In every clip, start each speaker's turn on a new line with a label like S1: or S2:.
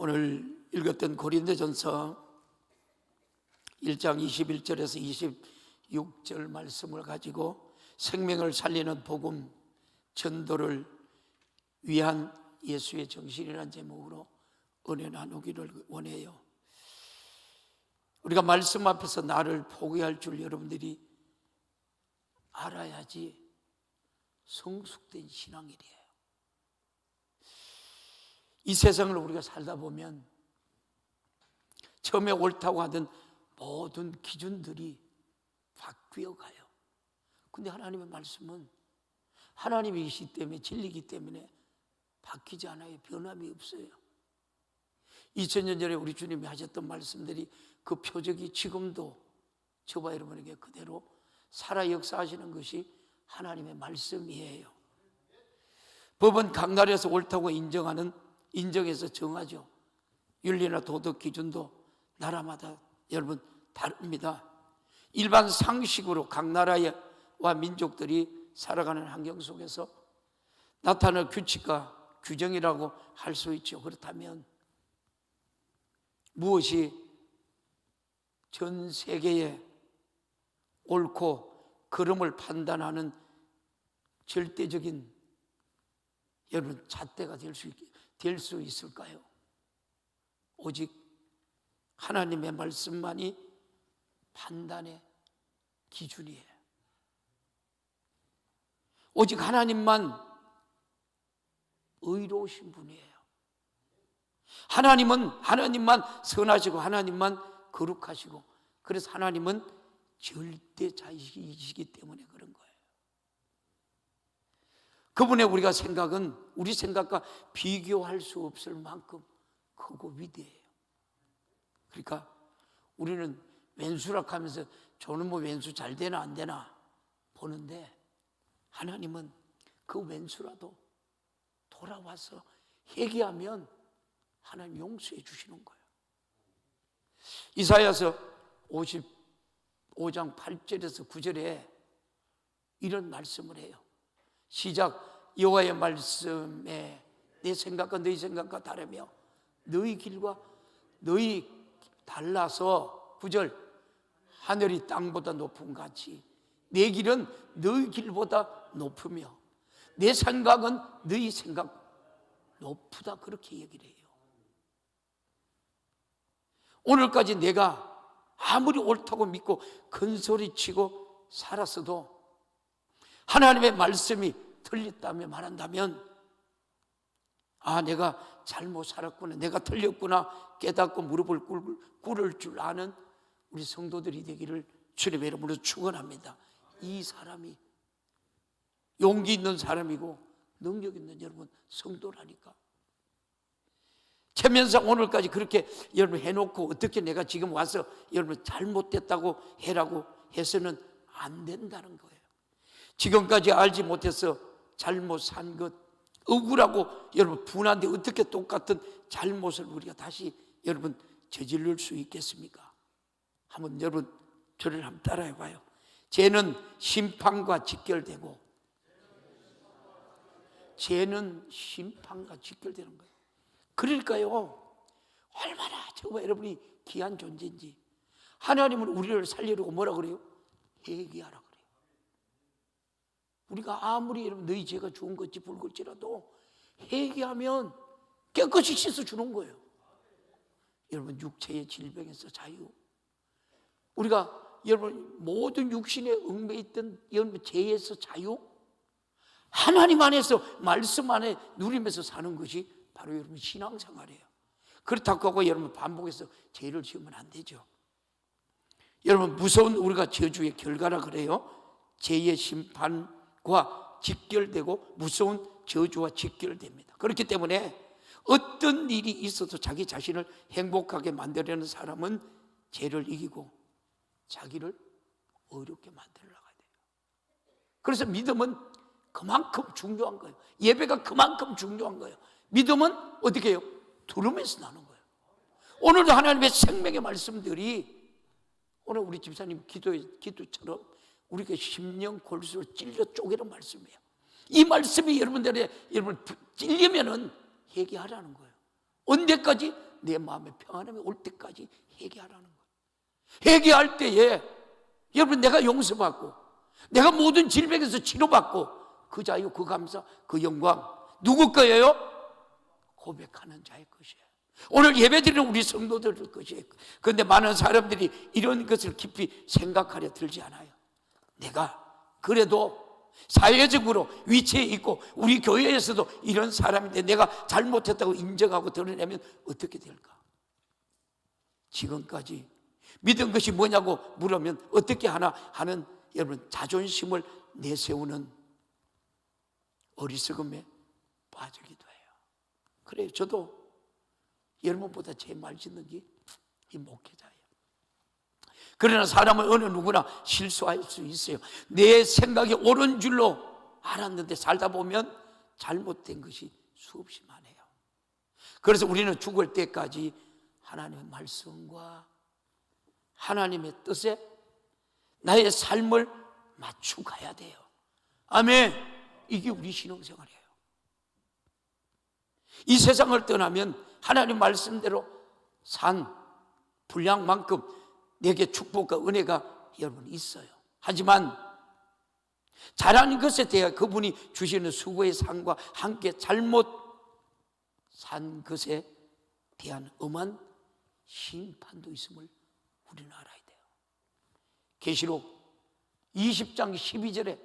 S1: 오늘 읽었던 고린도전서 1장 21절에서 26절 말씀을 가지고 생명을 살리는 복음 전도를 위한 예수의 정신이라는 제목으로 은혜 나누기를 원해요. 우리가 말씀 앞에서 나를 포기할 줄 여러분들이 알아야지 성숙된 신앙이래요. 이 세상을 우리가 살다 보면 처음에 옳다고 하던 모든 기준들이 바뀌어 가요. 근데 하나님의 말씀은 하나님이시기 때문에, 진리이기 때문에 바뀌지 않아요. 변함이 없어요. 2000년 전에 우리 주님이 하셨던 말씀들이 그 표적이 지금도 저와 여러분에게 그대로 살아 역사하시는 것이 하나님의 말씀이에요. 법은 각 나라에서 옳다고 인정해서 정하죠. 윤리나 도덕 기준도 나라마다 여러분 다릅니다. 일반 상식으로 각 나라와 민족들이 살아가는 환경 속에서 나타날 규칙과 규정이라고 할 수 있죠. 그렇다면 무엇이 전 세계에 옳고 그름을 판단하는 절대적인 여러분 잣대가 될 수 있을까요? 오직 하나님의 말씀만이 판단의 기준이에요. 오직 하나님만 의로우신 분이에요. 하나님만 선하시고 하나님만 거룩하시고, 그래서 하나님은 절대자이시기 때문에 그런 거예요. 그분의 우리가 생각은 우리 생각과 비교할 수 없을 만큼 크고 위대해요. 그러니까 우리는 왼수락하면서 저는 뭐 왼수 잘 되나 안 되나 보는데, 하나님은 그 왼수라도 돌아와서 회개하면 하나님 용서해 주시는 거예요. 이사야서 55장 8절에서 9절에 이런 말씀을 해요. 시작. 여호와의 말씀에 내 생각과 너희 생각과 다르며 너희 길과 너희 달라서 9절 하늘이 땅보다 높음 같이 내 길은 너희 길보다 높으며 내 생각은 너희 생각 높다, 그렇게 얘기를 해요. 오늘까지 내가 아무리 옳다고 믿고 큰소리치고 살았어도 하나님의 말씀이 틀렸다며 말한다면, 아, 내가 잘못 살았구나, 내가 틀렸구나 깨닫고 무릎을 꿇을 줄 아는 우리 성도들이 되기를 주님의 이름으로 축원합니다. 이 사람이 용기 있는 사람이고 능력 있는 여러분 성도라니까. 체면상 오늘까지 그렇게 여러분 해놓고 어떻게 내가 지금 와서 여러분 잘못됐다고 해라고 해서는 안 된다는 거예요. 지금까지 알지 못해서 잘못 산 것 억울하고 여러분 분한데 어떻게 똑같은 잘못을 우리가 다시 여러분 저지를 수 있겠습니까? 한번 여러분 저를 한번 따라해 봐요. 죄는 심판과 직결되고, 죄는 심판과 직결되는 거예요. 그러니까요, 얼마나 저와 여러분이 귀한 존재인지 하나님은 우리를 살리려고 뭐라 그래요? 회개하라 그래요. 우리가 아무리 여러분 너희 죄가 좋은 것지 붉을지라도 회개하면 깨끗이 씻어주는 거예요. 여러분 육체의 질병에서 자유, 우리가 여러분 모든 육신에 얽매 있던 여러분 죄에서 자유, 하나님 안에서 말씀 안에 누리면서 사는 것이 바로 여러분 신앙생활이에요. 그렇다고 하고 여러분 반복해서 죄를 지으면 안 되죠. 여러분 무서운 우리가 저주의 결과라 그래요. 죄의 심판과 직결되고 무서운 저주와 직결됩니다. 그렇기 때문에 어떤 일이 있어도 자기 자신을 행복하게 만들려는 사람은 죄를 이기고 자기를 어렵게 만들어 나가야 돼요. 그래서 믿음은 그만큼 중요한 거예요. 예배가 그만큼 중요한 거예요. 믿음은 어떻게 해요? 들으면서 나는 거예요. 오늘도 하나님의 생명의 말씀들이 오늘 우리 집사님 기도처럼 우리가 심령 골수로 찔려 쪼개는 말씀이에요. 이 말씀이 여러분 찔리면은 회개하라는 거예요. 언제까지? 내 마음에 평안함이 올 때까지 회개하라는 거예요. 회개할 때에 여러분 내가 용서받고 내가 모든 질병에서 치료받고 그 자유, 그 감사, 그 영광 누구 거예요? 고백하는 자의 것이에요. 오늘 예배드리는 우리 성도들 것이에요. 그런데 많은 사람들이 이런 것을 깊이 생각하려 들지 않아요. 내가 그래도 사회적으로 위치에 있고 우리 교회에서도 이런 사람인데 내가 잘못했다고 인정하고 드러내면 어떻게 될까? 지금까지 믿은 것이 뭐냐고 물으면 어떻게 하나 하는 여러분 자존심을 내세우는 어리석음에 빠지기도 해요. 그래요. 저도 여러분보다 제일 말 짓는 게 이 목회자예요. 그러나 사람은 어느 누구나 실수할 수 있어요. 내 생각이 옳은 줄로 알았는데 살다 보면 잘못된 것이 수없이 많아요. 그래서 우리는 죽을 때까지 하나님의 말씀과 하나님의 뜻에 나의 삶을 맞추고 가야 돼요. 아멘. 이게 우리 신앙생활이에요. 이 세상을 떠나면 하나님 말씀대로 산 분량만큼 내게 축복과 은혜가 여러분 있어요. 하지만 잘하는 것에 대해 그분이 주시는 수고의 상과 함께 잘못 산 것에 대한 엄한 심판도 있음을 우리는 알아야 돼요. 계시록 20장 12절에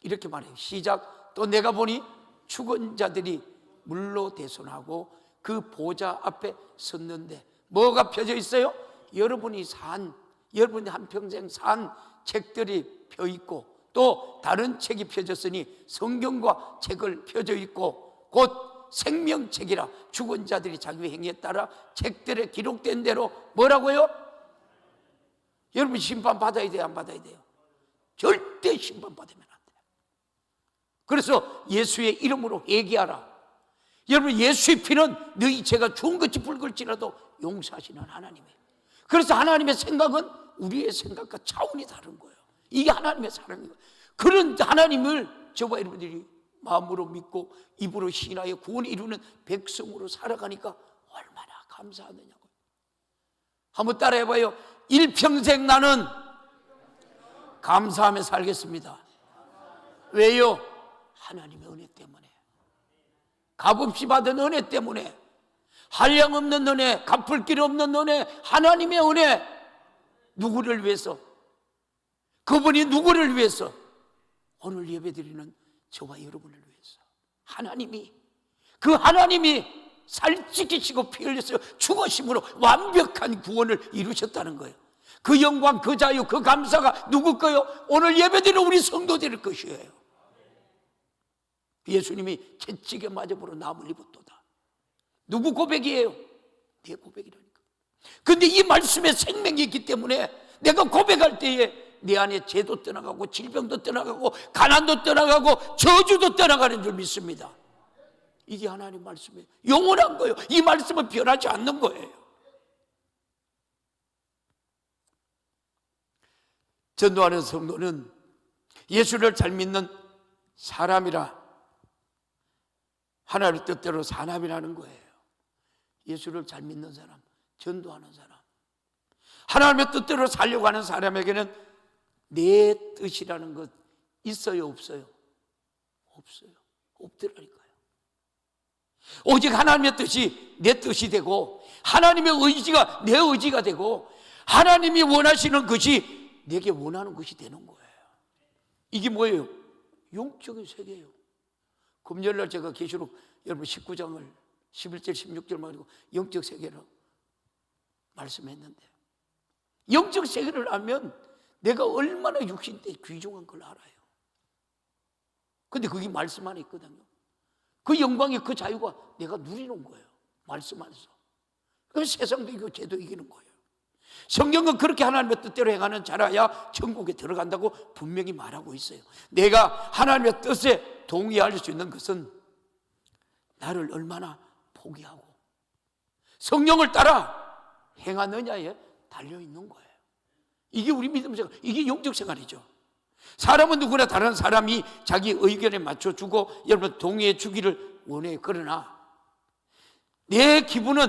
S1: 이렇게 말해요. 시작. 또 내가 보니 죽은 자들이 물로 대손하고 그 보좌 앞에 섰는데 뭐가 펴져 있어요? 여러분이 한평생 산 책들이 펴 있고 또 다른 책이 펴졌으니 성경과 책을 펴져 있고 곧 생명책이라 죽은 자들이 자기 행위에 따라 책들에 기록된 대로 뭐라고요? 여러분 심판받아야 돼요? 안 받아야 돼요? 절대 심판받으면 안 돼요. 그래서 예수의 이름으로 회개하라. 여러분 예수의 피는 너희 죄가 주홍같이 붉을지라도 용서하시는 하나님이에요. 그래서 하나님의 생각은 우리의 생각과 차원이 다른 거예요. 이게 하나님의 사랑이에요. 그런 하나님을 저와 여러분들이 마음으로 믿고 입으로 신하여 구원을 이루는 백성으로 살아가니까 얼마나 감사하느냐고요. 한번 따라해봐요. 일평생 나는 감사하며 살겠습니다. 왜요? 하나님의 은혜 때문에, 값없이 받은 은혜 때문에, 한량없는 은혜, 갚을 길 없는 은혜, 하나님의 은혜. 누구를 위해서? 그분이 누구를 위해서? 오늘 예배드리는 저와 여러분을 위해서. 그 하나님이 살찌키시고 피 흘렸어요. 죽으심으로 완벽한 구원을 이루셨다는 거예요. 그 영광, 그 자유, 그 감사가 누구 거요? 오늘 예배드리는 우리 성도들의 것이에요. 예수님이 채찍에 맞아보러 나무를 입었도다. 누구 고백이에요? 내 고백이라니까. 그런데 이 말씀에 생명이 있기 때문에 내가 고백할 때에 내 안에 죄도 떠나가고 질병도 떠나가고 가난도 떠나가고 저주도 떠나가는 줄 믿습니다. 이게 하나님 말씀이에요. 영원한 거예요. 이 말씀은 변하지 않는 거예요. 전도하는 성도는 예수를 잘 믿는 사람이라 하나님의 뜻대로 사람이라는 거예요. 예수를 잘 믿는 사람, 전도하는 사람, 하나님의 뜻대로 살려고 하는 사람에게는 내 뜻이라는 것 있어요, 없어요? 없어요. 없더라니까요. 오직 하나님의 뜻이 내 뜻이 되고 하나님의 의지가 내 의지가 되고 하나님이 원하시는 것이 내게 원하는 것이 되는 거예요. 이게 뭐예요? 영적인 세계예요. 금요일날 제가 계시록 여러분 19장을 11절 16절 말고 영적 세계로 말씀했는데, 영적 세계를 알면 내가 얼마나 육신 때 귀중한 걸 알아요. 근데 그게 말씀 안에 있거든요. 그 영광이, 그 자유가 내가 누리는 거예요. 말씀 안에서. 그 세상도 이기고 죄도 이기는 거예요. 성경은 그렇게 하나님의 뜻대로 행하는 자라야 천국에 들어간다고 분명히 말하고 있어요. 내가 하나님의 뜻에 동의할 수 있는 것은 나를 얼마나 포기하고 성령을 따라 행하느냐에 달려있는 거예요. 이게 우리 믿음 생활, 이게 영적 생활이죠. 사람은 누구나 다른 사람이 자기 의견에 맞춰주고 여러분 동의해 주기를 원해요. 그러나 내 기분은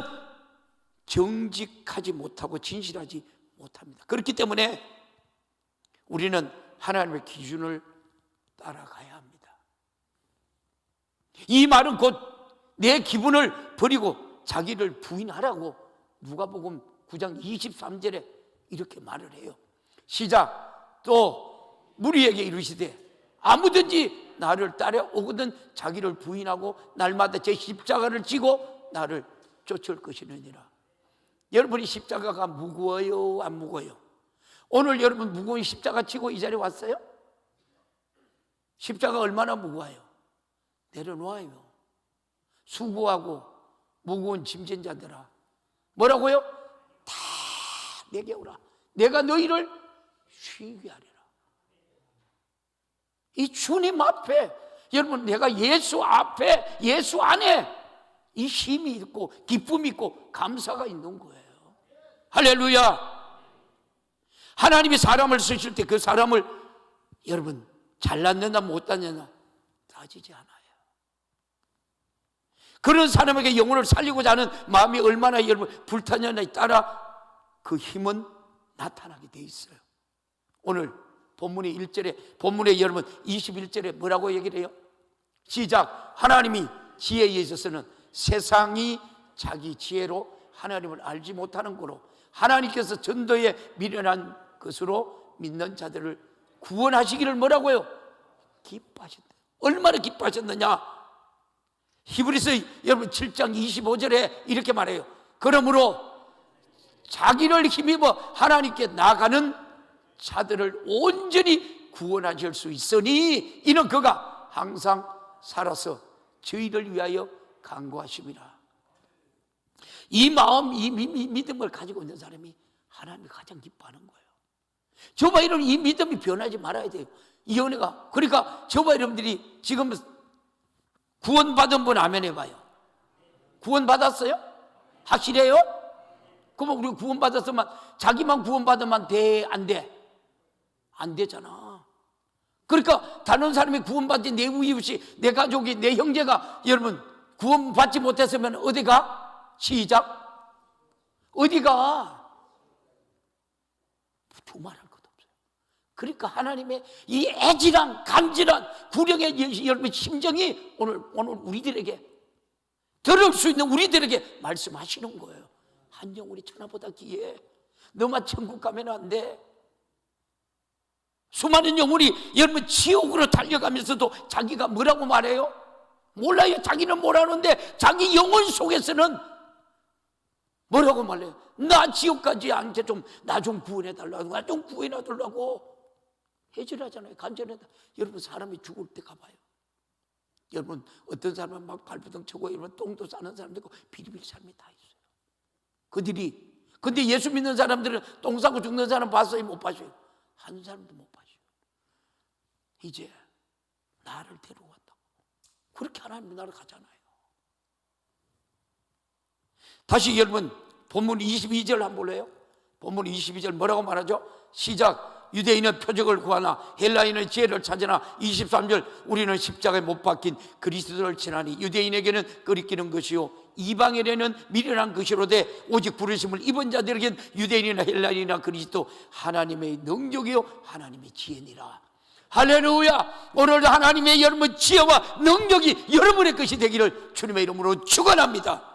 S1: 정직하지 못하고 진실하지 못합니다. 그렇기 때문에 우리는 하나님의 기준을 따라가야 합니다. 이 말은 곧 내 기분을 버리고 자기를 부인하라고 누가복음 9장 23절에 이렇게 말을 해요. 시작. 또 무리에게 이르시되 아무든지 나를 따라오거든 자기를 부인하고 날마다 제 십자가를 지고 나를 쫓을 것이느니라. 여러분이 십자가가 무거워요, 안 무거워요? 오늘 여러분 무거운 십자가 지고 이 자리에 왔어요? 십자가 얼마나 무거워요? 내려놓아요. 수고하고 무거운 짐진 자들아, 뭐라고요? 다 내게 오라. 내가 너희를 쉬게 하리라. 이 주님 앞에, 여러분, 내가 예수 앞에, 예수 안에 이 힘이 있고 기쁨이 있고 감사가 있는 거예요. 할렐루야. 하나님이 사람을 쓰실 때 그 사람을 여러분 잘났느냐 못났느냐 따지지 않아요. 그런 사람에게 영혼을 살리고자 하는 마음이 얼마나 여러분 불타냐에 따라 그 힘은 나타나게 돼 있어요. 오늘 본문의 1절에, 본문의 여러분 21절에 뭐라고 얘기를 해요? 시작. 하나님이 지혜에 있어서는 세상이 자기 지혜로 하나님을 알지 못하는 거로 하나님께서 전도에 미련한 것으로 믿는 자들을 구원하시기를 뭐라고요? 기뻐하셨다. 얼마나 기뻐하셨느냐? 히브리서 여러분 7장 25절에 이렇게 말해요. 그러므로 자기를 힘입어 하나님께 나가는 자들을 온전히 구원하실 수 있으니 이는 그가 항상 살아서 저희를 위하여 간구하심이라. 이 마음, 이 믿음을 가지고 있는 사람이 하나님이 가장 기뻐하는 거예요. 저와 여러분 이 믿음이 변하지 말아야 돼요. 이 은혜가. 그러니까 저와 여러분들이 지금 구원받은 분 아멘 해봐요. 구원받았어요? 확실해요? 그러면 우리 구원받았으면 자기만 구원받으면 돼? 안 돼? 안 되잖아. 그러니까 다른 사람이 구원받지 내 이웃이, 내 가족이, 내 형제가 여러분 구원받지 못했으면 어디가? 시작. 어디가? 두말할 것 없어요. 그러니까 하나님의 이 애질한 간질한 구령의 여러분 심정이 오늘 우리들에게 들을 수 있는 우리들에게 말씀하시는 거예요. 한 영혼이 천하보다 귀해. 너만 천국 가면 안 돼. 수많은 영혼이 여러분 지옥으로 달려가면서도 자기가 뭐라고 말해요? 몰라요. 자기는 뭐라는데 자기 영혼 속에서는 뭐라고 말해요? 나 지옥 가지 않게 나 좀 구원해달라고, 나 좀 구원해달라고 해질하잖아요. 간절하다. 여러분 사람이 죽을 때 가봐요. 여러분 어떤 사람은 막 발부둥 쳐고 여러분 똥도 싸는 사람도 있고 비리비리 사람이 다 있어요. 그들이 근데 예수 믿는 사람들은 똥 싸고 죽는 사람 봤어요? 못 봤어요? 한 사람도 못 봤어요. 이제 나를 데려왔다고 그렇게 하나님 나를 가잖아요. 다시 여러분 본문 22절 한번 볼래요? 본문 22절 뭐라고 말하죠? 시작. 유대인은 표적을 구하나 헬라인은 지혜를 찾으나 23절 우리는 십자가에 못 박힌 그리스도를 지나니 유대인에게는 끓이기는 것이요 이방인에게는 미련한 것이로되 오직 부르심을 입은 자들에게는 유대인이나 헬라인이나 그리스도 하나님의 능력이요 하나님의 지혜니라. 할렐루야. 오늘도 하나님의 여러분 지혜와 능력이 여러분의 것이 되기를 주님의 이름으로 축원합니다.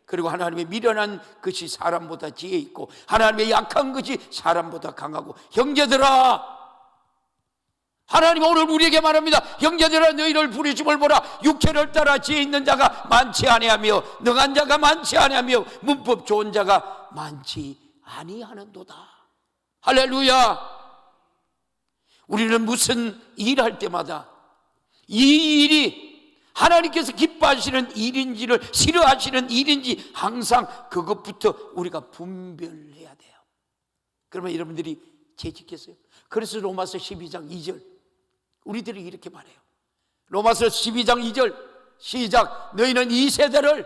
S1: 그리고 하나님의 미련한 것이 사람보다 지혜 있고 하나님의 약한 것이 사람보다 강하고 형제들아, 하나님 오늘 우리에게 말합니다. 형제들아 너희를 부르심을 보라. 육체를 따라 지혜 있는 자가 많지 아니하며 능한 자가 많지 아니하며 문법 좋은 자가 많지 아니하는도다. 할렐루야. 우리는 무슨 일할 때마다 이 일이 하나님께서 기뻐하시는 일인지를 싫어하시는 일인지 항상 그것부터 우리가 분별해야 돼요. 그러면 여러분들이 재직했어요. 그래서 로마서 12장 2절 우리들이 이렇게 말해요. 로마서 12장 2절 시작. 너희는 이 세대를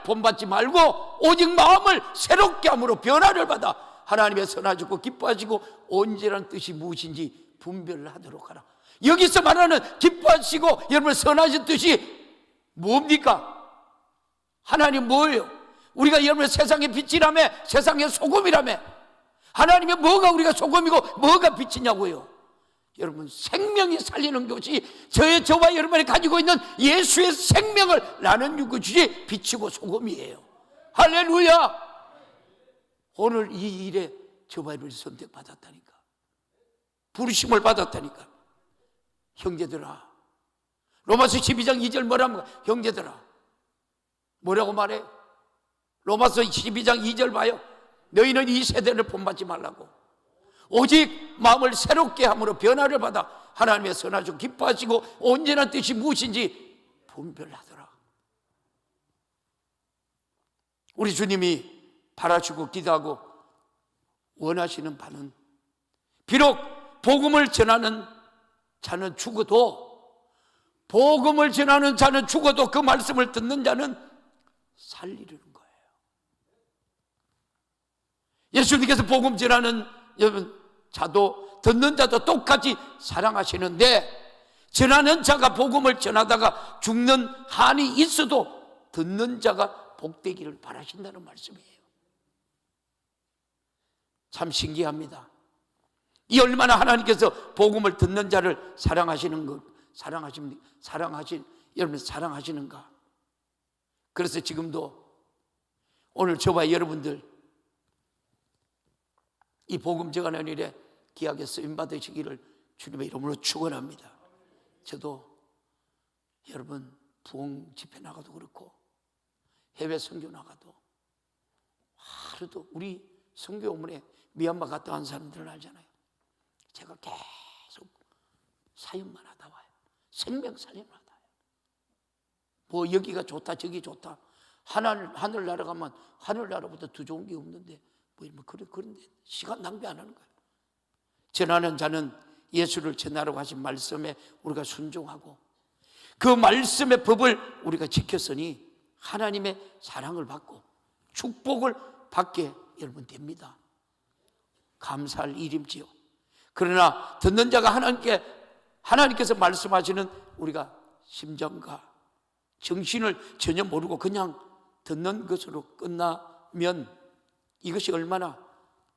S1: 본받지 말고 오직 마음을 새롭게 함으로 변화를 받아 하나님의 선하시고 기뻐하시고 온전한 뜻이 무엇인지 분별을 하도록 하라. 여기서 말하는 기뻐하시고 여러분 선하신 뜻이 뭡니까? 하나님 뭐예요? 우리가 여러분 세상의 빛이라며, 세상의 소금이라며. 하나님의 뭐가 우리가 소금이고 뭐가 빛이냐고요. 여러분, 생명이 살리는 것이 저와 여러분이 가지고 있는 예수의 생명을 나는 것이 빛이고 소금이에요. 할렐루야. 오늘 이 일에 저와 여러분이 선택받았다니까, 부르심을 받았다니까. 형제들아, 로마서 12장 2절 뭐라면, 형제들아 뭐라고 말해? 로마서 12장 2절 봐요. 너희는 이 세대를 본받지 말라고, 오직 마음을 새롭게 함으로 변화를 받아 하나님의 선하시고 기뻐하시고 온전한 뜻이 무엇인지 분별하더라. 우리 주님이 바라시고 기도하고 원하시는 바는, 비록 복음을 전하는 자는 죽어도, 복음을 전하는 자는 죽어도 그 말씀을 듣는 자는 살리려는 거예요. 예수님께서 복음 전하는 여러분 자도 듣는 자도 똑같이 사랑하시는데, 전하는 자가 복음을 전하다가 죽는 한이 있어도 듣는 자가 복되기를 바라신다는 말씀이에요. 참 신기합니다. 이 얼마나 하나님께서 복음을 듣는 자를 사랑하시는 것, 여러분 사랑하시는가. 그래서 지금도 오늘 저와 여러분들 이 복음 전하는 일에 귀하게 쓰임 받으시기를 주님의 이름으로 축원합니다. 저도 여러분 부흥 집회 나가도 그렇고 해외 선교 나가도 하루도, 우리 선교 오문에 미얀마 갔다 온 사람들은 알잖아요. 제가 계속 사역만 하다 와요. 생명 살림을 하다 와요. 뭐 여기가 좋다 저기 좋다, 하늘나라 가면 하늘나라보다 더 좋은 게 없는데 그런데 시간 낭비 안 하는 거예요. 전하는 자는 예수를 전하라고 하신 말씀에 우리가 순종하고 그 말씀의 법을 우리가 지켰으니 하나님의 사랑을 받고 축복을 받게 여러분 됩니다. 감사할 일임지요. 그러나 듣는 자가 하나님께서 말씀하시는 우리가 심정과 정신을 전혀 모르고 그냥 듣는 것으로 끝나면 이것이 얼마나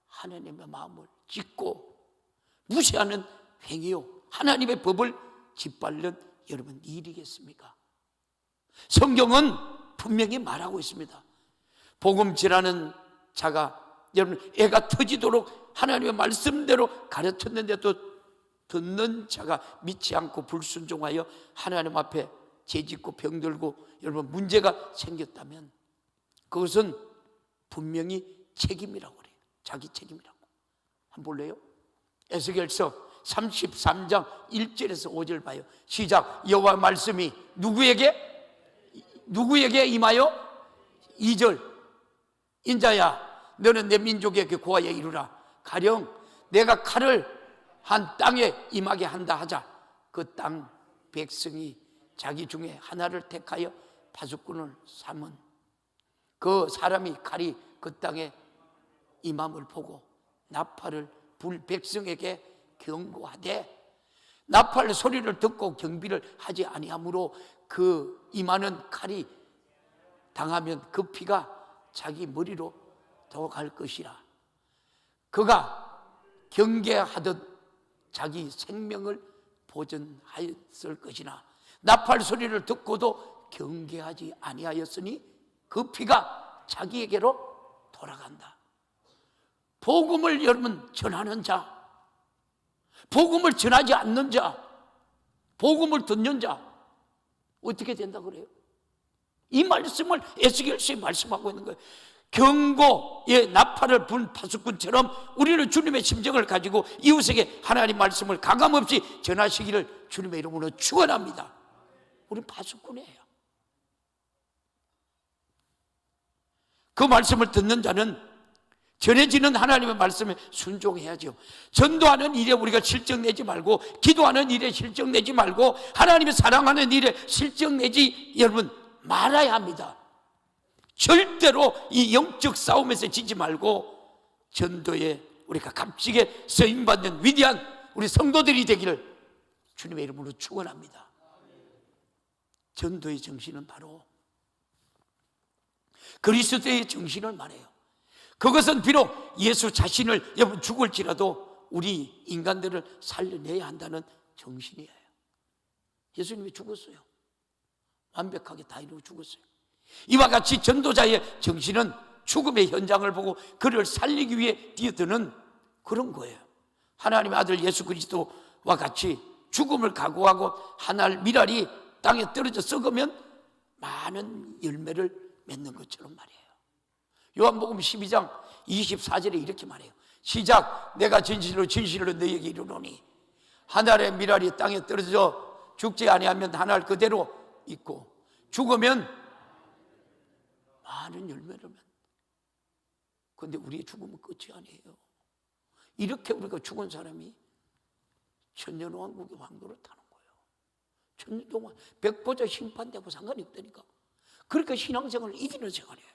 S1: 하나님의 마음을 찢고 무시하는 행위요, 하나님의 법을 짓밟는 여러분 일이겠습니까? 성경은 분명히 말하고 있습니다. 복음 전하는 자가 여러분 애가 터지도록 하나님의 말씀대로 가르쳤는데도 듣는 자가 믿지 않고 불순종하여 하나님 앞에 죄짓고 병들고 여러분 문제가 생겼다면 그것은 분명히 책임이라고 그래요. 자기 책임이라고. 한번 볼래요? 에스겔서 33장 1절에서 5절 봐요. 시작. 여호와 말씀이 누구에게 임하여? 2절. 인자야, 너는 내 민족에게 고하여 이르라. 가령 내가 칼을 한 땅에 임하게 한다 하자. 그 땅 백성이 자기 중에 하나를 택하여 파수꾼을 삼은 그 사람이 칼이 그 땅에 임함을 보고 나팔을 불 백성에게 경고하되 나팔 소리를 듣고 경비를 하지 아니하므로 그 임하는 칼이 당하면 그 피가 자기 머리로 도갈 것이라. 그가 경계하듯 자기 생명을 보존하였을 것이나 나팔 소리를 듣고도 경계하지 아니하였으니 그 피가 자기에게로 돌아간다. 복음을 여러분 전하는 자, 복음을 전하지 않는 자, 복음을 듣는 자 어떻게 된다 그래요? 이 말씀을 에스겔서에 말씀하고 있는 거예요. 경고의 나팔을 분 파수꾼처럼 우리는 주님의 심정을 가지고 이웃에게 하나님 말씀을 가감없이 전하시기를 주님의 이름으로 축원합니다. 우리는 파수꾼이에요. 그 말씀을 듣는 자는 전해지는 하나님의 말씀에 순종해야죠. 전도하는 일에 우리가 실적내지 말고, 기도하는 일에 실적내지 말고, 하나님의 사랑하는 일에 실적내지 여러분 말아야 합니다. 절대로 이 영적 싸움에서 지지 말고 전도에 우리가 값지게 쓰임받는 위대한 우리 성도들이 되기를 주님의 이름으로 축원합니다. 전도의 정신은 바로 그리스도의 정신을 말해요. 그것은 비록 예수 자신을 여러분 죽을지라도 우리 인간들을 살려내야 한다는 정신이에요. 예수님이 죽었어요. 완벽하게 다 이루어 죽었어요. 이와 같이 전도자의 정신은 죽음의 현장을 보고 그를 살리기 위해 뛰어드는 그런 거예요. 하나님의 아들 예수 그리스도와 같이 죽음을 각오하고 한 알 밀알이 땅에 떨어져 썩으면 많은 열매를 맺는 것처럼 말이에요. 요한복음 12장 24절에 이렇게 말해요. 시작. 내가 진실로 너희에게 이르노니 한 알의 밀알이 땅에 떨어져 죽지 아니하면 한 알 그대로 있고 죽으면 많은 열매를 맺는다. 그런데 우리의 죽음은 끝이 아니에요. 이렇게 우리가 죽은 사람이 천년왕국의 왕도를 타는 거예요. 천년 동안 백보자 심판되고 상관이 없다니까. 그러니까 신앙생활을 이기는 생활이에요.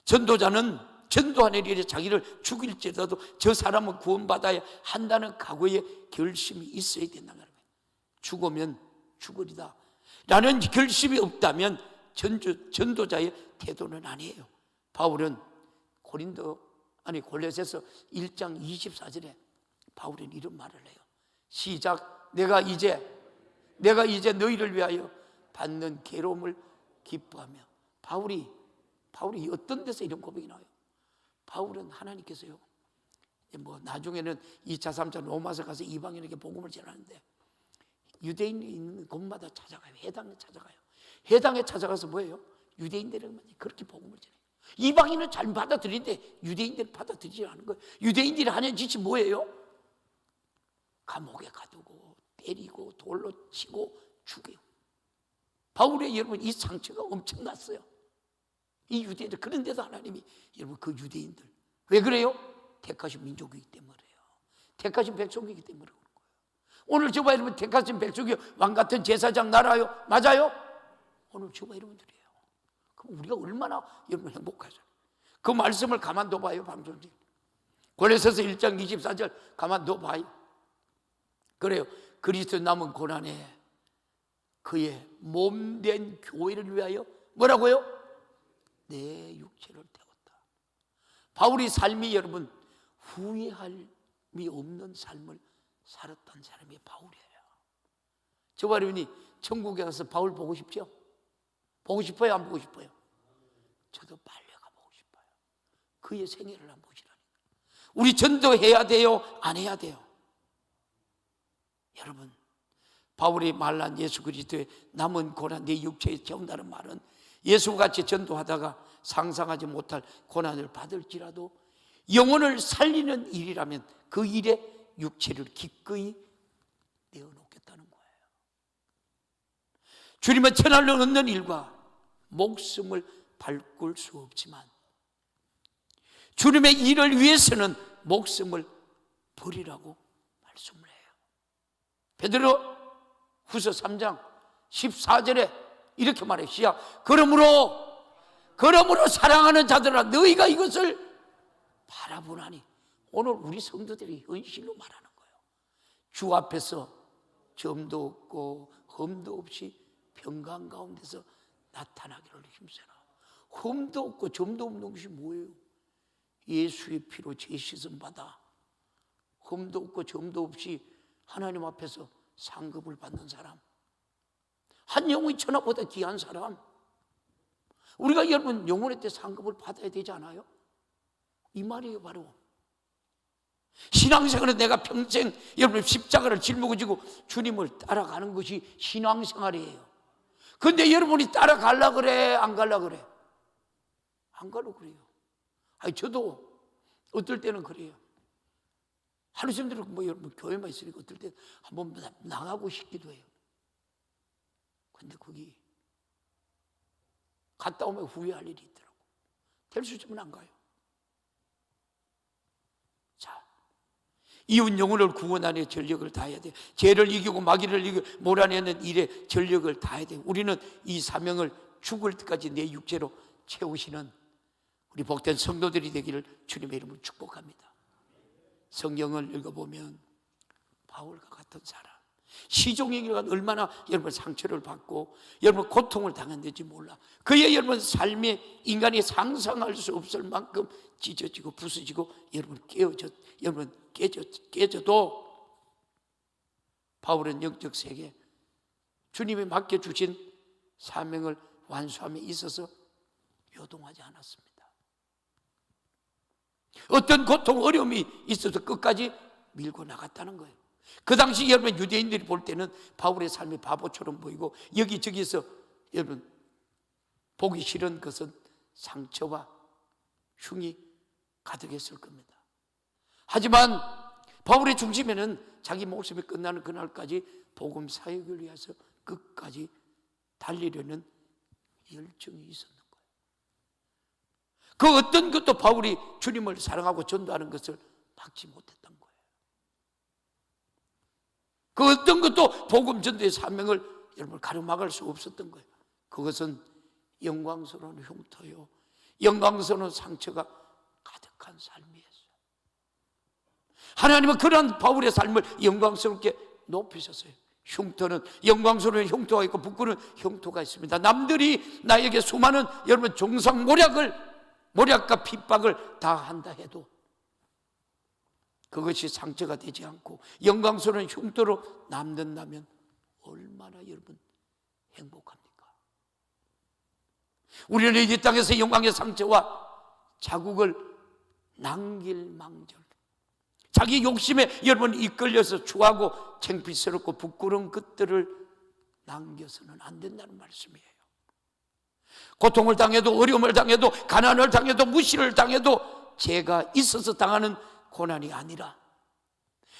S1: 전도자는 전도하는 일에 자기를 죽일지라도 저 사람은 구원받아야 한다는 각오의 결심이 있어야 된다는 거예요. 죽으면 죽으리다 라는 결심이 없다면 전도자의 태도는 아니에요. 바울은 골로새서 1장 24절에 바울은 이런 말을 해요. 시작. 내가 이제 너희를 위하여 받는 괴로움을 기뻐하며. 바울이 어떤 데서 이런 고백이 나와요? 바울은 하나님께서요, 나중에는 2차 3차 로마서 가서 이방인에게 복음을 전하는데 유대인이 있는 곳마다 찾아가요. 회당에 찾아가요. 회당에 찾아가서 뭐예요? 유대인들에게 그렇게 복음을 전해요. 이방인은 잘 받아들이는데 유대인들은 받아들이지 않는 거예요. 유대인들이 하는 짓이 뭐예요? 감옥에 가두고 때리고 돌로 치고 죽여요. 바울의 여러분 이 상처가 엄청났어요. 이 유대인들. 그런데도 하나님이 여러분 그 유대인들 왜 그래요? 택하신 민족이기 때문에 그래요. 택하신 백성이기 때문에 그런 거예요. 오늘 저와 여러분 택하신 백성이 왕같은 제사장 나라요? 맞아요? 오늘 저와 여러분들이에요. 그럼 우리가 얼마나 여러분 행복하죠. 그 말씀을 가만둬 봐요. 방송 중에 골로새서 1장 24절 가만둬 봐요. 그래요. 그리스도 남은 고난에 그의 몸된 교회를 위하여 뭐라고요? 내 육체를 태웠다. 바울이 삶이 여러분 후회함이 없는 삶을 살았던 사람이 바울이에요. 저와 여러분이 천국에 가서 바울 보고 싶죠? 보고 싶어요? 안 보고 싶어요? 저도 빨리 가보고 싶어요. 그의 생애를 한번 보시라니까. 우리 전도해야 돼요? 안 해야 돼요? 여러분, 바울이 말한 예수 그리스도의 남은 고난 내 육체에 채운다는 말은 예수같이 전도하다가 상상하지 못할 고난을 받을지라도 영혼을 살리는 일이라면 그 일에 육체를 기꺼이 내어놓겠다는 거예요. 주님은 천할로 얻는 일과 목숨을 바꿀 수 없지만 주님의 일을 위해서는 목숨을 버리라고 말씀을 해요. 베드로 후서 3장 14절에 이렇게 말해요. 시작. 그러므로 사랑하는 자들아 너희가 이것을 바라보나니. 오늘 우리 성도들이 현실로 말하는 거예요. 주 앞에서 점도 없고 흠도 없이 평강 가운데서 나타나기를 힘써라. 흠도 없고 점도 없는 것이 뭐예요? 예수의 피로 죄 씻음 받아 흠도 없고 점도 없이 하나님 앞에서 상급을 받는 사람, 한 영혼이 천하보다 귀한 사람. 우리가 여러분 영혼의 때 상급을 받아야 되지 않아요? 이 말이에요. 바로 신앙생활은 내가 평생 여러분 십자가를 짊어지고 주님을 따라가는 것이 신앙생활이에요. 그런데 여러분이 따라가려고 그래? 안 가려고 그래? 안 가려고 그래요. 아니 저도 어떨 때는 그래요. 하루쯤들은 여러분 교회만 있으니까 어떨 때 한번 나가고 싶기도 해요. 근데 거기 갔다 오면 후회할 일이 있더라고. 될 수 있으면 안 가요. 자, 이웃 영혼을 구원하는 전력을 다해야 돼요. 죄를 이기고 마귀를 이기고 몰아내는 일에 전력을 다해야 돼요. 우리는 이 사명을 죽을 때까지 내 육체로 채우시는 우리 복된 성도들이 되기를 주님의 이름으로 축복합니다. 성경을 읽어보면 바울과 같은 사람, 시종의 길가 얼마나 여러분 상처를 받고 여러분 고통을 당했는지 몰라. 그의 여러분 삶에 인간이 상상할 수 없을 만큼 찢어지고 부서지고 여러분 깨져도 바울은 영적 세계 주님이 맡겨주신 사명을 완수함에 있어서 요동하지 않았습니다. 어떤 고통, 어려움이 있어도 끝까지 밀고 나갔다는 거예요. 그 당시 여러분 유대인들이 볼 때는 바울의 삶이 바보처럼 보이고 여기저기서 여러분 보기 싫은 것은 상처와 흉이 가득했을 겁니다. 하지만 바울의 중심에는 자기 목숨이 끝나는 그날까지 복음 사역을 위해서 끝까지 달리려는 열정이 있었는 거예요. 그 어떤 것도 바울이 주님을 사랑하고 전도하는 것을 막지 못했던 거예요. 그 어떤 것도 복음 전도의 사명을 여러분 가로막을 수 없었던 거예요. 그것은 영광스러운 흉터요, 영광스러운 상처가 가득한 삶이었어요. 하나님은 그런 바울의 삶을 영광스럽게 높이셨어요. 흉터는 영광스러운 흉터가 있고 부끄러운 흉터가 있습니다. 남들이 나에게 수많은 여러분 모략과 핍박을 다 한다 해도 그것이 상처가 되지 않고 영광스러운 흉터로 남는다면 얼마나 여러분 행복합니까? 우리는 이 땅에서 영광의 상처와 자국을 남길망정 자기 욕심에 여러분 이끌려서 추하고 창피스럽고 부끄러운 것들을 남겨서는 안 된다는 말씀이에요. 고통을 당해도 어려움을 당해도 가난을 당해도 무시를 당해도 죄가 있어서 당하는 고난이 아니라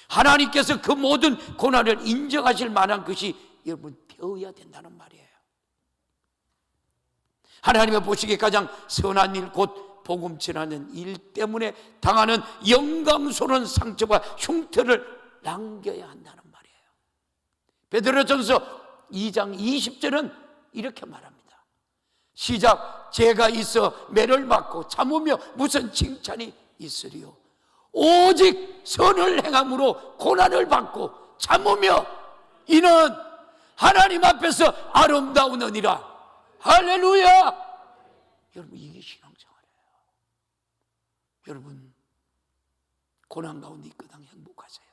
S1: 하나님께서 그 모든 고난을 인정하실 만한 것이 여러분 되어야 된다는 말이에요. 하나님의 보시기에 가장 선한 일 곧 복음 전하는 일 때문에 당하는 영광스러운 상처와 흉터를 남겨야 한다는 말이에요. 베드로전서 2장 20절은 이렇게 말합니다. 시작. 죄가 있어 매를 맞고 참으며 무슨 칭찬이 있으리요. 오직 선을 행함으로 고난을 받고 참으며 이는 하나님 앞에서 아름다우느니라. 할렐루야. 여러분 이게 신앙생활이에요. 여러분 고난 가운데 있거든 행복하세요.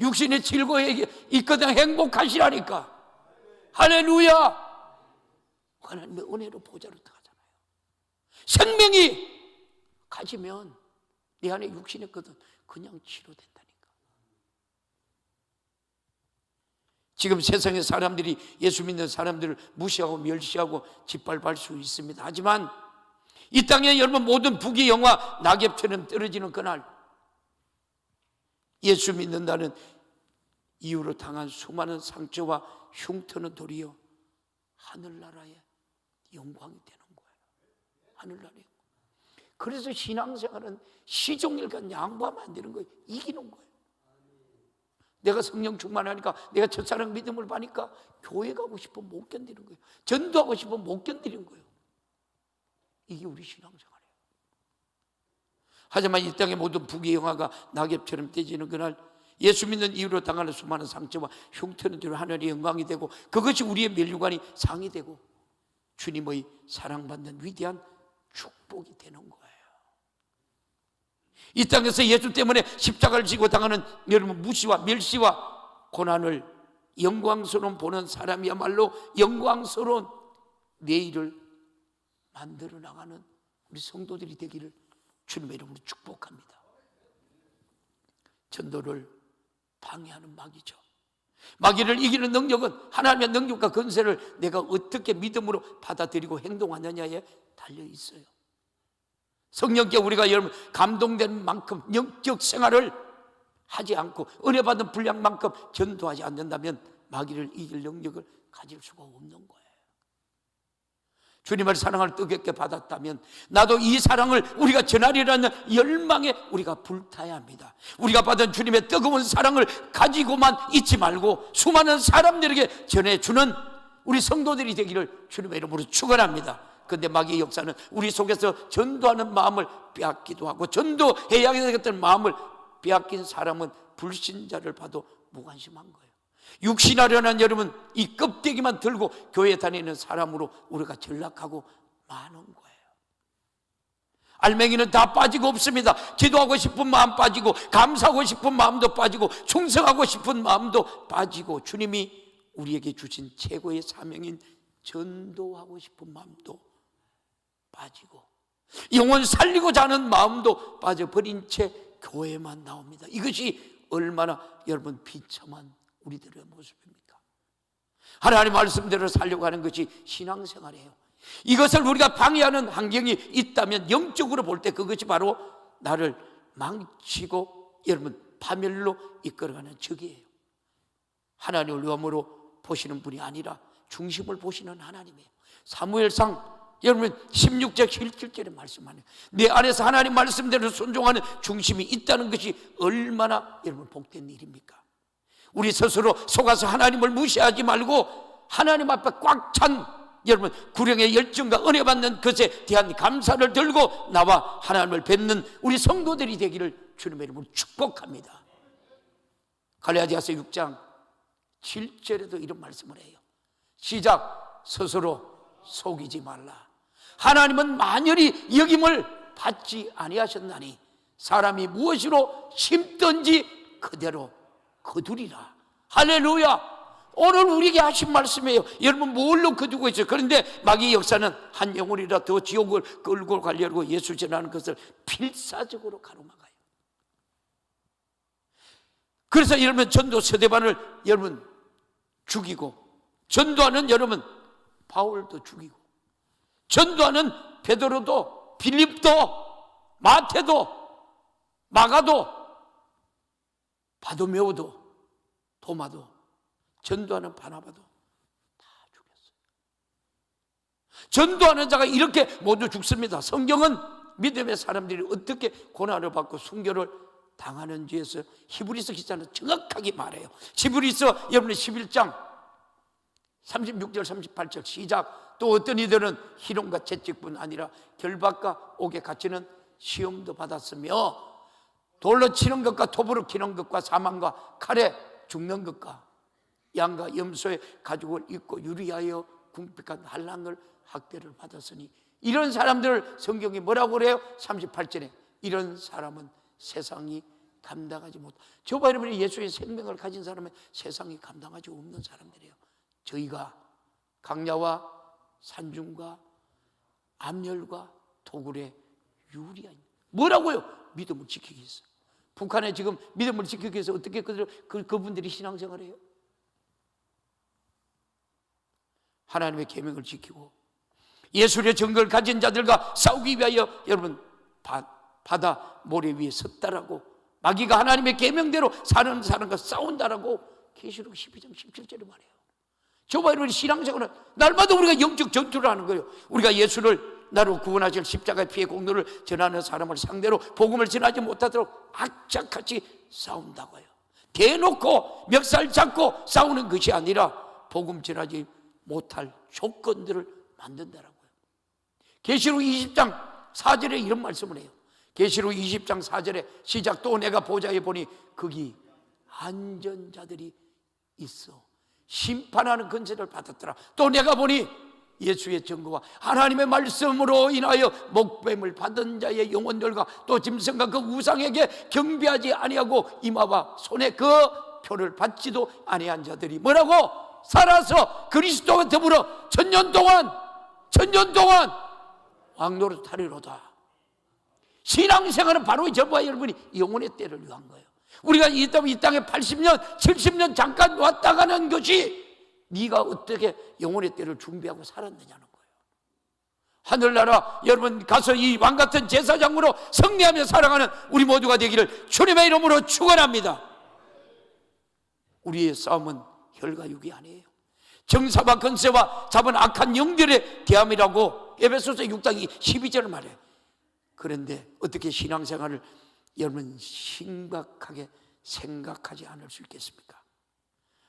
S1: 육신의 즐거움에 있거든 행복하시라니까. 할렐루야. 하나님의 은혜로 보좌로 들어가잖아요. 생명이 가지면 내 안에 육신의 것은 그냥 치료된다니까. 지금 세상의 사람들이 예수 믿는 사람들을 무시하고 멸시하고 짓밟을 수 있습니다. 하지만 이 땅에 여러분 모든 부귀영화 낙엽처럼 떨어지는 그날 예수 믿는다는 이유로 당한 수많은 상처와 흉터는 도리어 하늘나라의 영광이 되는 거예요. 하늘나라의. 그래서 신앙생활은 시종일관 양보하면 안 되는 거예요. 이기는 거예요. 내가 성령 충만하니까 내가 첫사랑 믿음을 받으니까 교회 가고 싶으면 못 견디는 거예요. 전도하고 싶으면 못 견디는 거예요. 이게 우리 신앙생활이에요. 하지만 이 땅의 모든 부귀영화가 낙엽처럼 떼지는 그날 예수 믿는 이유로 당하는 수많은 상처와 흉터는 뒤로 하늘의 영광이 되고 그것이 우리의 멸류관이 상이 되고 주님의 사랑받는 위대한 축복이 되는 거예요. 이 땅에서 예수 때문에 십자가를 지고 당하는 여러분 무시와 멸시와 고난을 영광스러운 보는 사람이야말로 영광스러운 내일을 만들어 나가는 우리 성도들이 되기를 주님의 이름으로 축복합니다. 전도를 방해하는 마귀죠. 마귀를 이기는 능력은 하나님의 능력과 권세를 내가 어떻게 믿음으로 받아들이고 행동하느냐에 달려 있어요. 성령께 우리가 여러분 감동되는 만큼 영적 생활을 하지 않고 은혜 받은 분량만큼 전도하지 않는다면 마귀를 이길 능력을 가질 수가 없는 거예요. 주님을 사랑을 뜨겁게 받았다면 나도 이 사랑을 우리가 전하리라는 열망에 우리가 불타야 합니다. 우리가 받은 주님의 뜨거운 사랑을 가지고만 있지 말고 수많은 사람들에게 전해주는 우리 성도들이 되기를 주님의 이름으로 축원합니다. 그런데 마귀의 역사는 우리 속에서 전도하는 마음을 빼앗기도 하고 전도해야 되겠다는 마음을 빼앗긴 사람은 불신자를 봐도 무관심한 거예요. 육신하려는 여러분 이 껍데기만 들고 교회 다니는 사람으로 우리가 전락하고 많은 거예요. 알맹이는 다 빠지고 없습니다. 기도하고 싶은 마음 빠지고, 감사하고 싶은 마음도 빠지고, 충성하고 싶은 마음도 빠지고, 주님이 우리에게 주신 최고의 사명인 전도하고 싶은 마음도 빠지고, 영혼 살리고자 하는 마음도 빠져버린 채 교회만 나옵니다. 이것이 얼마나 여러분 비참한 우리들의 모습입니까? 하나님 말씀대로 살려고 하는 것이 신앙생활이에요. 이것을 우리가 방해하는 환경이 있다면 영적으로 볼 때 그것이 바로 나를 망치고 여러분 파멸로 이끌어가는 적이에요. 하나님을 영으로 보시는 분이 아니라 중심을 보시는 하나님이에요. 사무엘상 여러분 16절 17절에 말씀하네요. 내 안에서 하나님 말씀대로 순종하는 중심이 있다는 것이 얼마나 여러분 복된 일입니까? 우리 스스로 속아서 하나님을 무시하지 말고 하나님 앞에 꽉 찬 여러분 구령의 열정과 은혜 받는 것에 대한 감사를 들고 나와 하나님을 뵙는 우리 성도들이 되기를 주님의 이름으로 축복합니다. 갈라디아서 6장 7절에도 이런 말씀을 해요. 시작. 스스로 속이지 말라. 하나님은 만연히 여김을 받지 아니하셨나니 사람이 무엇으로 심든지 그대로 거두리라. 할렐루야. 오늘 우리에게 하신 말씀이에요. 여러분 뭘로 거두고 있어요? 그런데 마귀의 역사는 한 영혼이라 더 지옥을 끌고 가려고 예수 전하는 것을 필사적으로 가로막아요. 그래서 여러분 전도 스데반을 여러분 죽이고, 전도하는 여러분 바울도 죽이고, 전도하는 베드로도 빌립도 마태도 마가도 바도메오도 도마도 전도하는 바나바도 다 죽였어요. 전도하는 자가 이렇게 모두 죽습니다. 성경은 믿음의 사람들이 어떻게 고난을 받고 순교를 당하는지에서 히브리서 기자는 정확하게 말해요. 히브리서 여러분 11장 36절 38절 시작. 또 어떤 이들은 희롱과 채찍뿐 아니라 결박과 옥에 갇히는 시험도 받았으며 돌로 치는 것과 톱으로 치는 것과 사망과 칼에 죽는 것과 양과 염소의 가죽을 입고 유리하여 궁핍한 한란을 학대를 받았으니 이런 사람들을 성경이 뭐라고 그래요? 38절에 이런 사람은 세상이 감당하지 못. 저와 여러분이 예수의 생명을 가진 사람은 세상이 감당하지 없는 사람들이에요. 저희가 강야와 산중과 암열과 토굴에 유리한 뭐라고요? 믿음을 지키기 위해서. 북한에 지금 믿음을 지키기 위해서 어떻게 그분들이 신앙생활해요? 하나님의 계명을 지키고 예수의 증거를 가진 자들과 싸우기 위하여 여러분 바다 모래 위에 섰다라고, 마귀가 하나님의 계명대로 사는 사람과 싸운다라고 계시록 12장 17절에 말해요. 저와 여러분의 신앙생활은 날마다 우리가 영적 전투를 하는 거예요. 우리가 예수를 나로 구원하실 십자가의 피의 공로를 전하는 사람을 상대로 복음을 전하지 못하도록 악착같이 싸운다고요. 대놓고 멱살 잡고 싸우는 것이 아니라 복음 전하지 못할 조건들을 만든다라고요. 계시록 20장 4절에 이런 말씀을 해요. 계시록 20장 4절에 시작. 또 내가 보좌에 보니 거기 앉은 자들이 있어 심판하는 권세를 받았더라. 또 내가 보니 예수의 증거와 하나님의 말씀으로 인하여 목뱀을 받은 자의 영혼들과 또 짐승과 그 우상에게 경배하지 아니하고 이마와 손에 그 표를 받지도 아니한 자들이 뭐라고? 살아서 그리스도와 더불어 천년 동안 왕노릇 하리로다. 신앙생활은 바로 저와 여러분이 영혼의 때를 위한 거예요. 우리가 이 땅에 80년 70년 잠깐 왔다 가는 것이 네가 어떻게 영혼의 때를 준비하고 살았느냐는 거예요. 하늘나라 여러분 가서 이 왕같은 제사장으로 승리하며 살아가는 우리 모두가 되기를 주님의 이름으로 축원합니다. 우리의 싸움은 혈과 육이 아니에요. 정사와 권세와 잡은 악한 영들의 대함이라고 에베소서 6장 12절을 말해요. 그런데 어떻게 신앙생활을 여러분 심각하게 생각하지 않을 수 있겠습니까?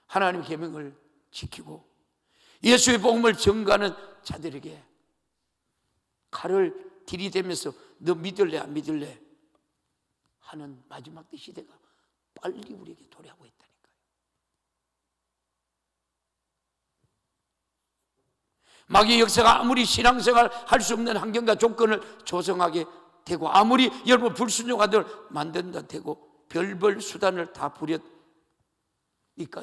S1: 하나님의 계명을 지키고 예수의 복음을 전가하는 자들에게 칼을 들이대면서 너 믿을래 안 믿을래 하는 마지막 때 시대가 빨리 우리에게 도래하고 있다니까요. 마귀의 역사가 아무리 신앙생활 할 수 없는 환경과 조건을 조성하게 되고, 아무리 여러분 불순종하들 만든다 되고, 별별 수단을 다 부렸으니까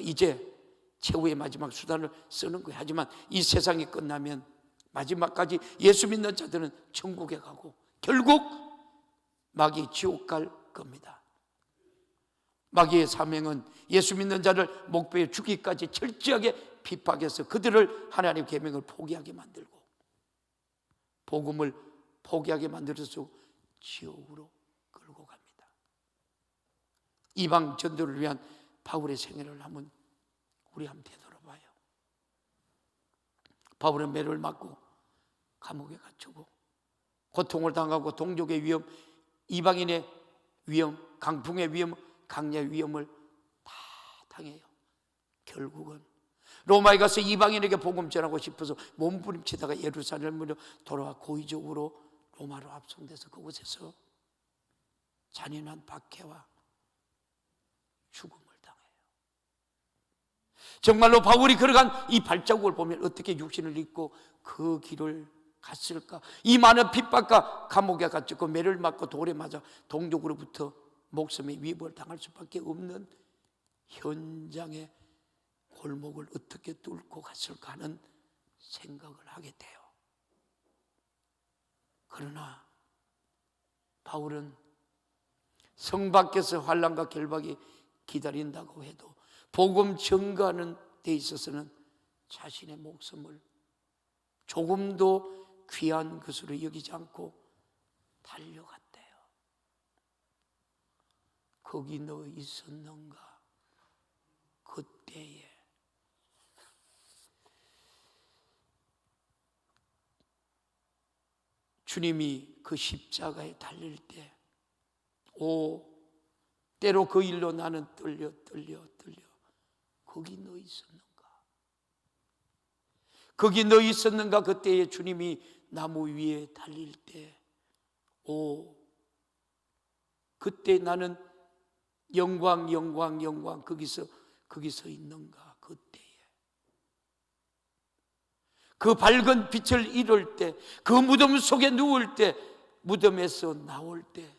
S1: 이제 최후의 마지막 수단을 쓰는 거예요. 하지만 이 세상이 끝나면 마지막까지 예수 믿는 자들은 천국에 가고 결국 마귀 지옥 갈 겁니다. 마귀의 사명은 예수 믿는 자를 목배에 죽기까지 철저하게 핍박해서 그들을 하나님의 계명을 포기하게 만들고, 복음을 포기하게 만들어서 지옥으로 끌고 갑니다. 이방 전도를 위한 바울의 생애를 한번 우리 한번 되돌아봐요. 바울은 매를 맞고 감옥에 갇히고 고통을 당하고 동족의 위험, 이방인의 위험, 강풍의 위험, 강야의 위험을 다 당해요. 결국은 로마에 가서 이방인에게 복음 전하고 싶어서 몸부림치다가 예루살렘으로 돌아와 고의적으로 로마로 압송돼서 그곳에서 잔인한 박해와 죽음을 당해요. 정말로 바울이 걸어간 이 발자국을 보면 어떻게 육신을 입고 그 길을 갔을까? 이 많은 핍박과 감옥에 갇혔고 매를 맞고 돌에 맞아 동족으로부터 목숨의 위협을 당할 수밖에 없는 현장의 골목을 어떻게 뚫고 갔을까 하는 생각을 하게 돼요. 그러나 바울은 성 밖에서 환난과 결박이 기다린다고 해도 복음 전가하는 데 있어서는 자신의 목숨을 조금도 귀한 것으로 여기지 않고 달려갔대요. 거기 너 있었는가? 그때에 주님이 그 십자가에 달릴 때, 때로 그 일로 나는 떨려 거기 너 있었는가? 거기 너 있었는가? 그때에 주님이 나무 위에 달릴 때, 그때 나는 영광 거기서 있는가? 그때에 그 밝은 빛을 잃을 때, 그 무덤 속에 누울 때, 무덤에서 나올 때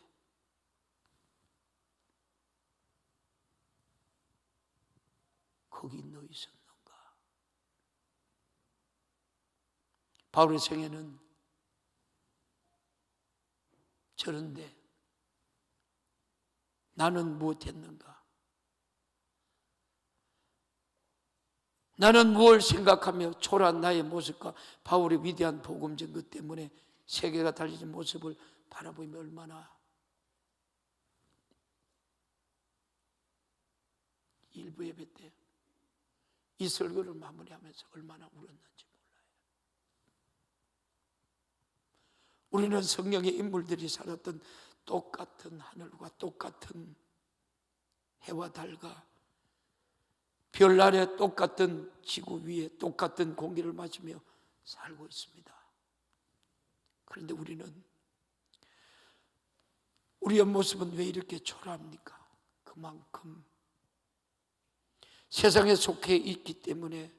S1: 거기 너 있었는가? 바울의 생애는 저런데 나는 무엇했는가? 나는 무엇을 생각하며 초라한 나의 모습과 바울의 위대한 복음 전거 때문에 세계가 달라진 모습을 바라보며 얼마나 일부 예배 때 이 설교를 마무리하면서 얼마나 울었는지 몰라요. 우리는 성령의 인물들이 살았던 똑같은 하늘과 똑같은 해와 달과 별 아래 똑같은 지구 위에 똑같은 공기를 마시며 살고 있습니다. 그런데 우리의 모습은 왜 이렇게 초라합니까? 그만큼 세상에 속해 있기 때문에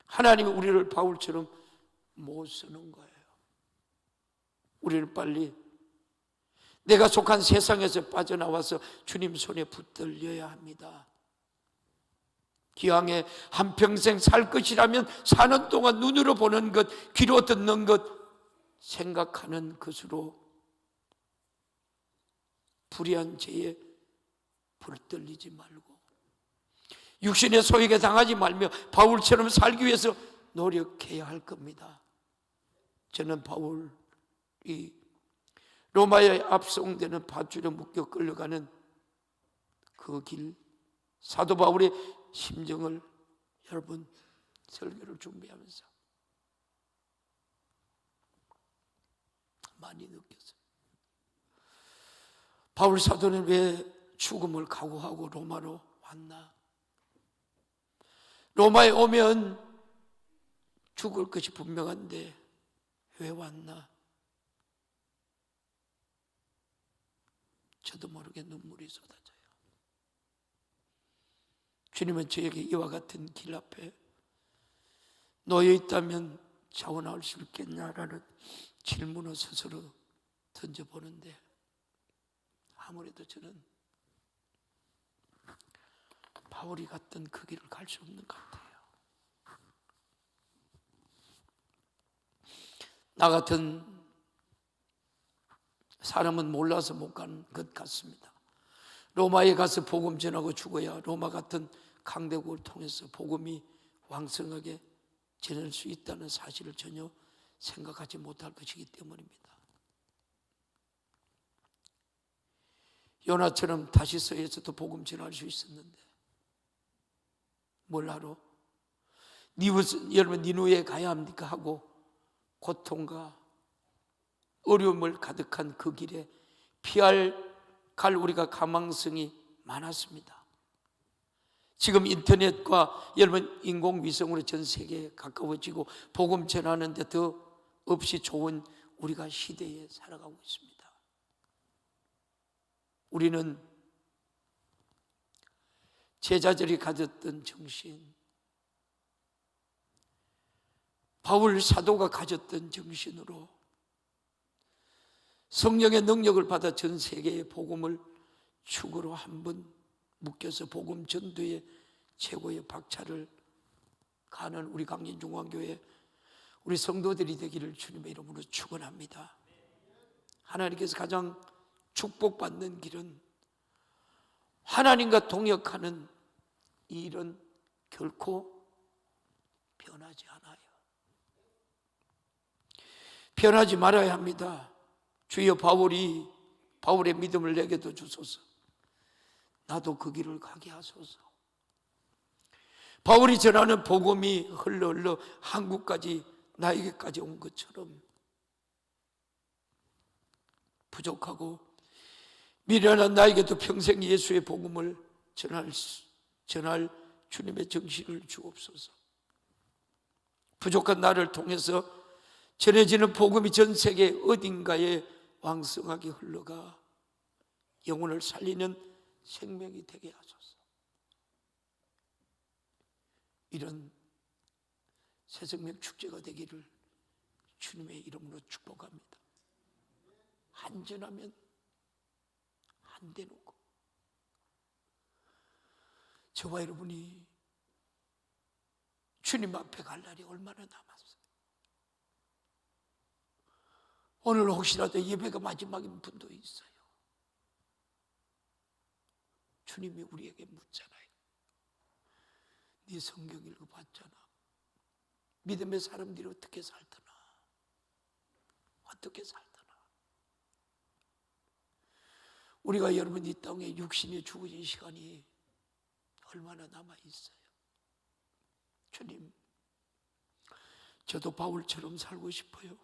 S1: 하나님이 우리를 바울처럼 못 쓰는 거예요. 우리는 빨리 내가 속한 세상에서 빠져나와서 주님 손에 붙들려야 합니다. 기왕에 한평생 살 것이라면 사는 동안 눈으로 보는 것, 귀로 듣는 것, 생각하는 것으로 불의한 죄에 불떨리지 말고 육신의 소욕에 당하지 말며 바울처럼 살기 위해서 노력해야 할 겁니다. 저는 바울이 로마에 압송되는 밧줄에 묶여 끌려가는 그 길, 사도 바울의 심정을 여러분 설교를 준비하면서 많이 느꼈어요. 바울 사도는 왜 죽음을 각오하고 로마로 왔나? 로마에 오면 죽을 것이 분명한데 왜 왔나? 저도 모르게 눈물이 쏟아져요. 주님은 저에게 이와 같은 길 앞에 놓여 있다면 자원할 수 있겠냐라는 질문을 스스로 던져보는데 아무래도 저는 바울이 갔던 그 길을 갈 수 없는 것 같아요. 나 같은 사람은 몰라서 못 간 것 같습니다. 로마에 가서 복음 전하고 죽어야 로마 같은 강대국을 통해서 복음이 왕성하게 전할 수 있다는 사실을 전혀 생각하지 못할 것이기 때문입니다. 요나처럼 다시서에서도 복음 전할 수 있었는데 뭘 하러? 여러분 니누에 가야 합니까? 하고 고통과 어려움을 가득한 그 길에 갈 우리가 가망성이 많았습니다. 지금 인터넷과 여러분 인공위성으로 전 세계에 가까워지고 복음 전하는 데 더 없이 좋은 우리가 시대에 살아가고 있습니다. 우리는 제자들이 가졌던 정신, 바울 사도가 가졌던 정신으로 성령의 능력을 받아 전 세계의 복음을 축으로 한번 묶여서 복음 전도의 최고의 박차를 가는 우리 강진중앙교회 우리 성도들이 되기를 주님의 이름으로 축원합니다. 하나님께서 가장 축복받는 길은 하나님과 동역하는 이 일은 결코 변하지 않아요. 변하지 말아야 합니다. 주여 바울의 믿음을 내게도 주소서. 나도 그 길을 가게 하소서. 바울이 전하는 복음이 흘러 한국까지 나에게까지 온 것처럼 부족하고 미련한 나에게도 평생 예수의 복음을 전할 주님의 정신을 주옵소서. 부족한 나를 통해서 전해지는 복음이 전 세계 어딘가에 왕성하게 흘러가 영혼을 살리는 생명이 되게 하소서. 이런 새생명 축제가 되기를 주님의 이름으로 축복합니다. 한전하면 한 대 놓고 저와 여러분이 주님 앞에 갈 날이 얼마나 남았어요. 오늘 혹시라도 예배가 마지막인 분도 있어요. 주님이 우리에게 묻잖아요. 네 성경 읽어봤잖아. 믿음의 사람들이 어떻게 살더나? 어떻게 살더나? 우리가 여러분 이 땅에 육신이 죽어진 시간이 얼마나 남아있어요. 주님, 저도 바울처럼 살고 싶어요.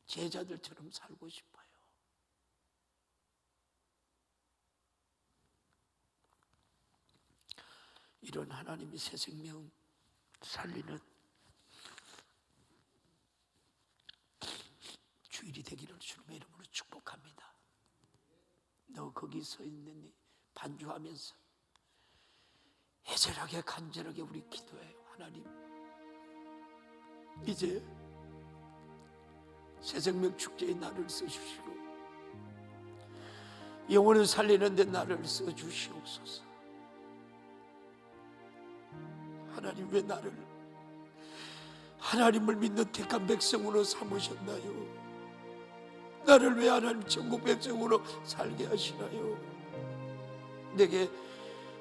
S1: 제자들처럼 살고 싶어요. 이런 하나님의 새 생명 살리는 주일이 되기를 주님의 이름으로 축복합니다. 너 거기 서 있는 반주하면서 애절하게 간절하게 우리 기도해요. 하나님, 이제 새생명 축제에 나를 써주시고 영혼을 살리는 데 나를 써주시옵소서. 하나님, 왜 나를 하나님을 믿는 택한 백성으로 삼으셨나요? 나를 왜 하나님 천국 백성으로 살게 하시나요? 내게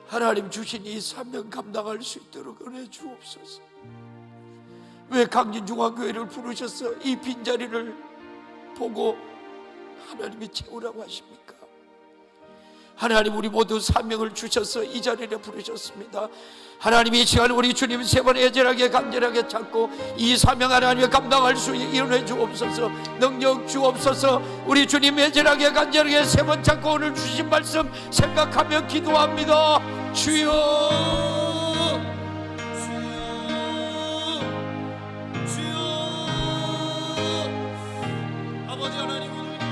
S1: 하나님 주신 이 사명 감당할 수 있도록 은혜 주옵소서. 왜 강진중앙교회를 부르셔서 이 빈자리를 보고 하나님이 채우라고 하십니까? 하나님, 우리 모두 사명을 주셔서 이 자리에 부르셨습니다. 하나님, 이 시간 우리 주님 세 번 애절하게 간절하게 찾고 이 사명 하나님을 감당할 수 있는 은혜 주옵소서. 능력 주옵소서. 우리 주님 애절하게 간절하게 세 번 찾고 오늘 주신 말씀 생각하며 기도합니다. 주여,